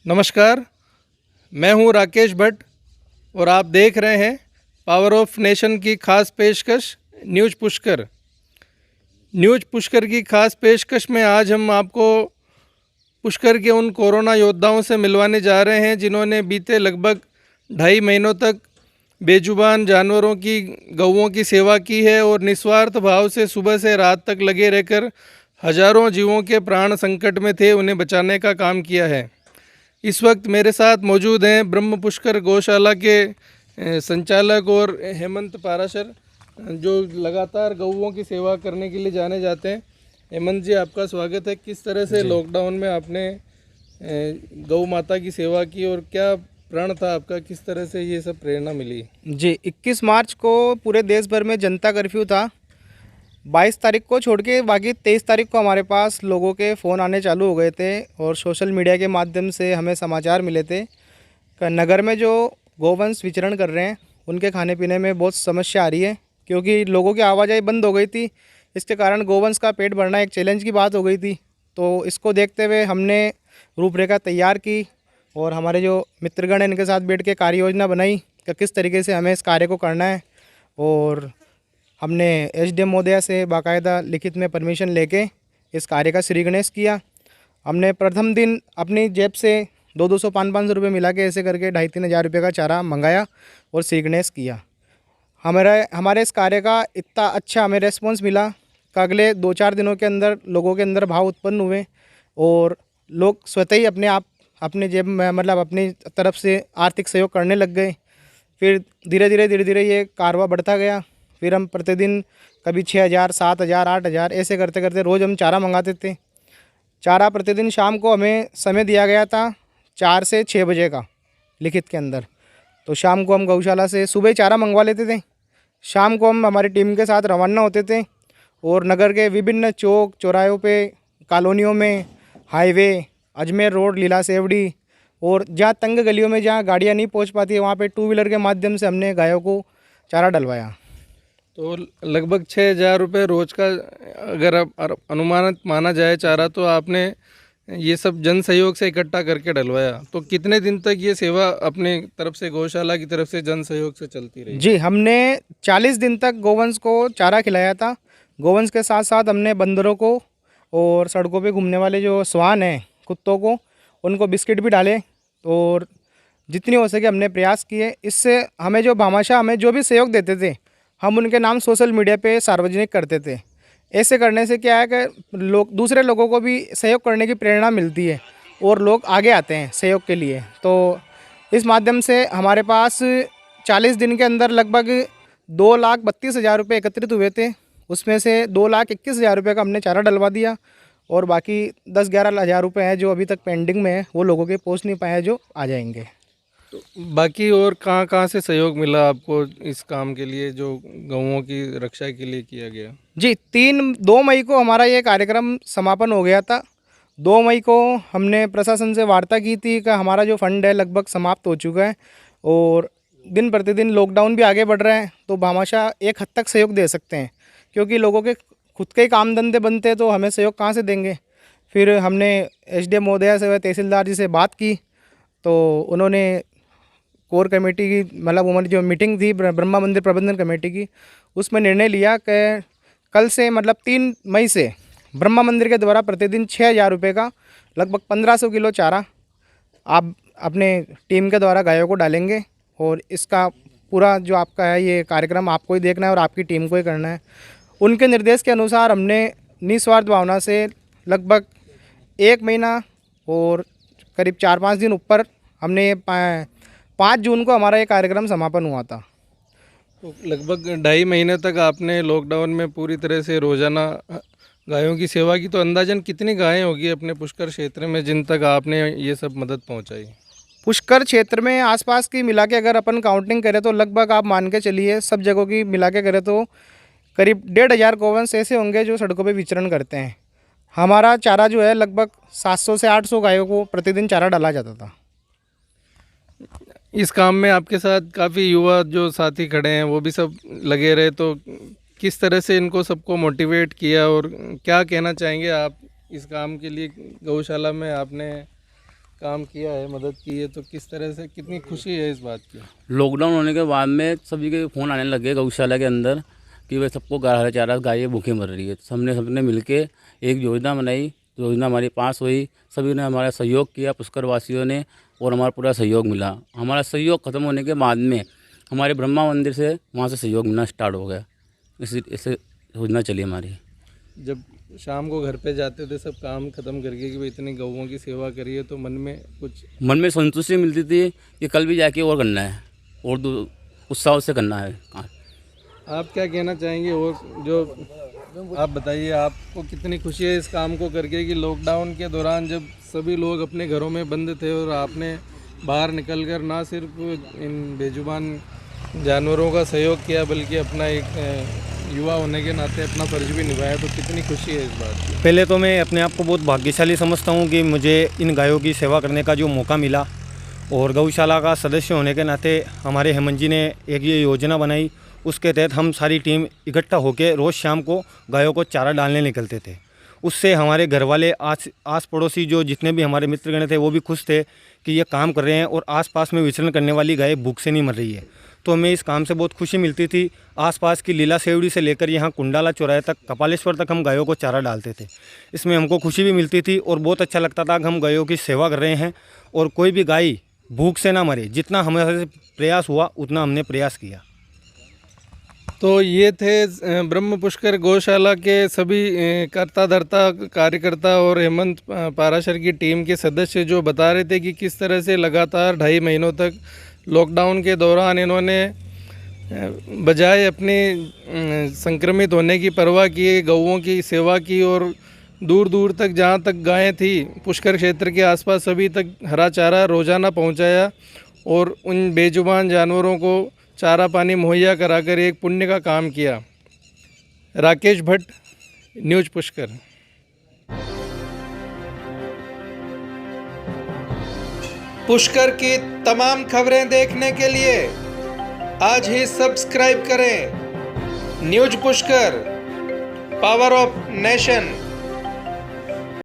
नमस्कार, मैं हूं राकेश भट्ट और आप देख रहे हैं पावर ऑफ नेशन की खास पेशकश न्यूज़ पुष्कर। न्यूज़ पुष्कर की खास पेशकश में आज हम आपको पुष्कर के उन कोरोना योद्धाओं से मिलवाने जा रहे हैं जिन्होंने बीते लगभग 2.5 महीनों तक बेजुबान जानवरों की गौओं की सेवा की है और निस्वार्थ भाव से सुबह से रात तक लगे रहकर हजारों जीवों के प्राण संकट में थे, उन्हें बचाने का काम किया है। इस वक्त मेरे साथ मौजूद हैं ब्रह्म पुष्कर गौशाला के संचालक और हेमंत पाराशर, जो लगातार गौओं की सेवा करने के लिए जाने जाते हैं। हेमंत जी, आपका स्वागत है। किस तरह से लॉकडाउन में आपने गौ माता की सेवा की और क्या प्रण था आपका, किस तरह से ये सब प्रेरणा मिली? जी, 21 मार्च को पूरे देश भर में जनता कर्फ्यू था। 22 तारीख को छोड़ के बाकी 23 तारीख को हमारे पास लोगों के फ़ोन आने चालू हो गए थे और सोशल मीडिया के माध्यम से हमें समाचार मिले थे कि नगर में जो गौवंश विचरण कर रहे हैं उनके खाने पीने में बहुत समस्या आ रही है, क्योंकि लोगों की आवाजाही बंद हो गई थी। इसके कारण गौवंश का पेट भरना एक चैलेंज की बात हो गई थी। तो इसको देखते हुए हमने रूपरेखा तैयार की और हमारे जो मित्रगण हैं इनके साथ बैठ के कार्य योजना बनाई कि किस तरीके से हमें इस कार्य को करना है। और हमने एसडीएम महोदया से बाकायदा लिखित में परमिशन लेके इस कार्य का श्री गणेश किया। हमने प्रथम दिन अपनी जेब से 200 500 रुपये मिला के ऐसे करके 2,500 3,000 रुपये का चारा मंगाया और श्री गणेश किया। हमारे इस कार्य का इतना अच्छा हमें रेस्पॉन्स मिला कि अगले 2-4 दिनों के अंदर लोगों के अंदर भाव उत्पन्न हुए और लोग स्वतः ही अपने आप अपने जेब में मतलब अपनी तरफ से आर्थिक सहयोग करने लग गए। फिर धीरे धीरे ये कारवा बढ़ता गया। फिर हम प्रतिदिन कभी 6,000 7,000 8,000 ऐसे करते करते रोज़ हम चारा मंगाते थे। चारा प्रतिदिन शाम को हमें समय दिया गया था 4 से 6 बजे का लिखित के अंदर। तो शाम को हम गौशाला से सुबह चारा मंगवा लेते थे, शाम को हम हमारी टीम के साथ रवाना होते थे और नगर के विभिन्न चौक चौराहों पे, कॉलोनियों में, हाईवे, अजमेर रोड, लीला सेवड़ी और जहाँ तंग गलियों में जहाँ गाड़ियाँ नहीं पहुँच पाती वहाँ पे 2 व्हीलर के माध्यम से हमने गायों को चारा डलवाया। तो लगभग 6,000 रुपये रोज का अगर अब अनुमानित माना जाए चारा, तो आपने ये सब जन सहयोग से इकट्ठा करके डलवाया। तो कितने दिन तक ये सेवा अपने तरफ से गौशाला की तरफ से जन सहयोग से चलती रही? जी, हमने 40 दिन तक गोवंश को चारा खिलाया था। गोवंश के साथ साथ हमने बंदरों को और सड़कों पे घूमने वाले जो स्वान हैं, कुत्तों को, उनको बिस्किट भी डाले और जितनी हो सके हमने प्रयास किए। इससे हमें जो भामाशाह हमें जो भी सहयोग देते थे हम उनके नाम सोशल मीडिया पे सार्वजनिक करते थे। ऐसे करने से क्या है कि लोग दूसरे लोगों को भी सहयोग करने की प्रेरणा मिलती है और लोग आगे आते हैं सहयोग के लिए। तो इस माध्यम से हमारे पास 40 दिन के अंदर लगभग 2,32,000 रुपये एकत्रित हुए थे। उसमें से 2,21,000 रुपये का हमने चारा डलवा दिया और बाकी 10-11 हज़ार रुपये हैं जो अभी तक पेंडिंग में है, वो लोगों के पहुंच नहीं पाए हैं, जो आ जाएंगे। तो बाकी और कहाँ कहाँ से सहयोग मिला आपको इस काम के लिए जो गौओं की रक्षा के लिए किया गया? जी, 2 मई को हमारा ये कार्यक्रम समापन हो गया था। 2 मई को हमने प्रशासन से वार्ता की थी कि हमारा जो फंड है लगभग समाप्त हो चुका है और दिन प्रतिदिन लॉकडाउन भी आगे बढ़ रहा है, तो भामाशाह एक हद तक सहयोग दे सकते हैं, क्योंकि लोगों के खुद के ही काम धंधे बनते हैं तो हमें सहयोग कहाँ से देंगे। फिर हमने एसडीएम महोदया से व तहसीलदार जी से बात की तो उन्होंने कोर कमेटी की मतलब हमारी जो मीटिंग थी ब्रह्मा मंदिर प्रबंधन कमेटी की, उसमें निर्णय लिया कि कल से मतलब 3 मई से ब्रह्मा मंदिर के द्वारा प्रतिदिन 6,000 रुपये का लगभग 1,500 किलो चारा आप अपने टीम के द्वारा गायों को डालेंगे और इसका पूरा जो आपका है ये कार्यक्रम आपको ही देखना है और आपकी टीम को ही करना है। उनके निर्देश के अनुसार हमने निस्वार्थ भावना से लगभग 1 महीना और करीब 4-5 दिन ऊपर हमने 5 जून को हमारा ये कार्यक्रम समापन हुआ था। तो लगभग 2.5 महीने तक आपने लॉकडाउन में पूरी तरह से रोजाना गायों की सेवा की। तो अंदाजन कितनी गायें होगी अपने पुष्कर क्षेत्र में जिन तक आपने ये सब मदद पहुंचाई? पुष्कर क्षेत्र में आसपास की मिला के अगर अपन काउंटिंग करें तो लगभग आप मान के चलिए सब जगहों की मिला के करें तो करीब 1,500 गोवंश ऐसे होंगे जो सड़कों पे विचरण करते हैं। हमारा चारा जो है लगभग 700 से 800 गायों को प्रतिदिन चारा डाला जाता था। इस काम में आपके साथ काफ़ी युवा जो साथी खड़े हैं वो भी सब लगे रहे, तो किस तरह से इनको सबको मोटिवेट किया और क्या कहना चाहेंगे आप इस काम के लिए? गौशाला में आपने काम किया है, मदद की है, तो किस तरह से, कितनी खुशी है इस बात की? लॉकडाउन होने के बाद में सभी के फ़ोन आने लगे गौशाला के अंदर कि भाई सबको हरा चारा गाय भूखी मर रही है। तो सबने मिल के एक योजना बनाई, योजना हमारे पास हुई, सभी ने हमारा सहयोग किया, पुष्कर वासियों ने, और हमारा पूरा सहयोग मिला। हमारा सहयोग ख़त्म होने के बाद में हमारे ब्रह्मा मंदिर से वहाँ से सहयोग मिलना स्टार्ट हो गया। इसे योजना चली हमारी। जब शाम को घर पे जाते थे सब काम खत्म करके कि भाई इतनी गौओं की सेवा करिए, तो मन में संतुष्टि मिलती थी कि कल भी जाके और करना है और उत्साह से करना है। आप क्या कहना चाहेंगे? और जो आप बताइए, आपको कितनी खुशी है इस काम को करके कि लॉकडाउन के दौरान जब सभी लोग अपने घरों में बंद थे और आपने बाहर निकलकर ना सिर्फ इन बेजुबान जानवरों का सहयोग किया बल्कि अपना एक युवा होने के नाते अपना फर्ज भी निभाया, तो कितनी खुशी है इस बात की? पहले तो मैं अपने आप को बहुत भाग्यशाली समझता हूँ कि मुझे इन गायों की सेवा करने का जो मौका मिला, और गौशाला का सदस्य होने के नाते हमारे हेमंत जी ने एक ये योजना बनाई। उसके तहत हम सारी टीम इकट्ठा होकर रोज़ शाम को गायों को चारा डालने निकलते थे। उससे हमारे घर वाले, आस पड़ोसी जो जितने भी हमारे मित्रगण थे वो भी खुश थे कि ये काम कर रहे हैं और आसपास में विचरण करने वाली गाय भूख से नहीं मर रही है। तो हमें इस काम से बहुत खुशी मिलती थी। आसपास की लीला सेवड़ी से लेकर यहाँ कुंडाला चौराहे तक, कपालेश्वर तक हम गायों को चारा डालते थे। इसमें हमको खुशी भी मिलती थी और बहुत अच्छा लगता था कि हम गायों की सेवा कर रहे हैं और कोई भी गाय भूख से ना मरे। जितना हमारे से प्रयास हुआ उतना हमने प्रयास किया। तो ये थे ब्रह्म पुष्कर गौशाला के सभी कर्ता धर्ता, कार्यकर्ता और हेमंत पाराशर की टीम के सदस्य, जो बता रहे थे कि किस तरह से लगातार 2.5 महीनों तक लॉकडाउन के दौरान इन्होंने बजाय अपनी संक्रमित होने की परवाह किए गौओं की सेवा की, और दूर दूर तक जहाँ तक गायें थी पुष्कर क्षेत्र के आसपास सभी तक हरा चारा रोज़ाना पहुँचाया और उन बेजुबान जानवरों को चारा पानी मुहैया कराकर एक पुण्य का काम किया। राकेश भट्ट, न्यूज़ पुष्कर। पुष्कर की तमाम खबरें देखने के लिए आज ही सब्सक्राइब करें news Pushkar, power of nation.